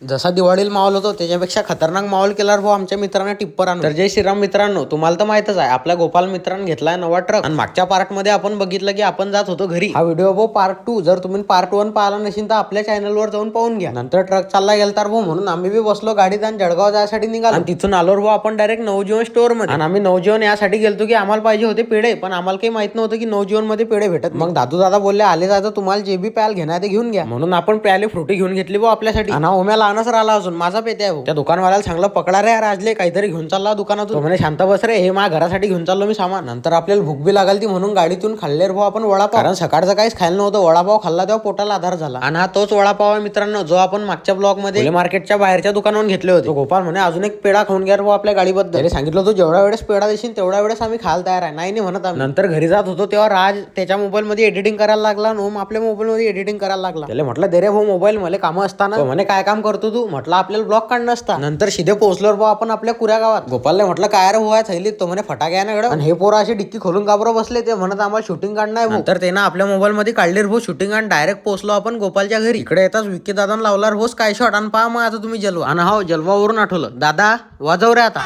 जसा दिवाळीला माहोल होतो त्याच्यापेक्षा खतरनाक माहोल केला भाऊ आमच्या मित्रांना टिप्पर आणून. तर जय श्रीराम मित्रांनो, तुम्हाला तर माहितच आहे आपल्या गोपाल मित्रांनी घेतलाय नवा ट्रक. आणि मागच्या पार्ट मध्ये आपण बघितलं की आपण जात होतो घरी. हा व्हिडिओ भाऊ पार्ट 2 जर तुम्ही पार्ट 1 पाहिला नसेल तर आपल्या चॅनलवर जाऊन पाहून घ्या. नंतर ट्रक चालला गेलता भाऊ, म्हणून आम्ही बी बसलो गाडीत आणि जळगाव जायसाठी निघालो. आणि तिथून आलो भाऊ आपण डायरेक्ट नवजीवन स्टोअर मध्ये. आणि आम्ही नवजीवन यासाठी गेलतो की आम्हाला पाहिजे होते पेढे, पण आम्हाला काही माहित नव्हतं की नवजीवन मध्ये पेढे भेटत. मग दादू दादा बोलले आले जातं तुम्हाला जे बी प्याल घेणार ते घेऊन घ्या. म्हणून आपण प्याले फ्रुटी घेऊन घेतली भाऊ आपल्यासाठी. आणि ओम्या लहानच राहिला अजून माझा पेते आहे भाऊ. त्या दुकानवाल्याला सांगलं पकडा रे राजले, काहीतरी घेऊन चालला दुकानातून. तो म्हणे शांत बस रे, हे माझ्या घरासाठी घेऊन चाललो मी सामान. नंतर आपल्याला भूक बी लागली ती म्हणून गाडीतून खाल्ले भाऊ आपण वडापाव. कारण सकाळचं काहीच खायला नव्हतं, वडापाव खाल्ला तेव्हा पोटाला आधार झाला. आणि हा तोच वडापाव आहे मित्रांनो जो आपण मागच्या ब्लॉग मध्ये मार्केटच्या बाहेरच्या दुकानावरून घेतले होते. गोपाल म्हणे अजून एक पेढा खाऊन घ्या भाऊ आपल्या गाडीबद्दल. त्याने सांगितलं तू जेवढ्या वेळेस पेढा देशील तेवढ्या वेळेस आम्ही खायला तयार आहे. नाही म्हणत आम्ही. नंतर घरी जात होतो तेव्हा राज त्याच्या मोबाईल मध्ये एडिटिंग करायला लागला आणि ओम आपल्या मोबाईल मध्ये एडिटिंग करायला लागला. त्याला म्हटलं दे रे भाऊ मोबाईल, मला कामं असताना. म्हणे काय काम करतो तू? म्हटलं आपल्याला ब्लॉग काढणं असता. नंतर सीधे पोहोचलो भाऊ आपण आपल्या कुऱ्या गावात. गोपालने म्हटलं काय रे भाऊ थैलीत? तो म्हणे फटाके आहे ना गड. आणि हे पोरं अशी डिक्की खोलून काबरो बसले, ते म्हणत आम्हाला शूटिंग काढणं आहे. नंतर त्यानं आपल्या मोबाईल मध्ये काढले भाऊ शूटिंग आणि डायरेक्ट पोहोचलो आपण गोपालच्या घरी. इकडे येताच विकी दादा लावला भाऊ स्काय शॉट. आणि पहा मग आता तुम्ही जलवा. आणि हो जलवावरून आठवलं दादा वाजव रे आता.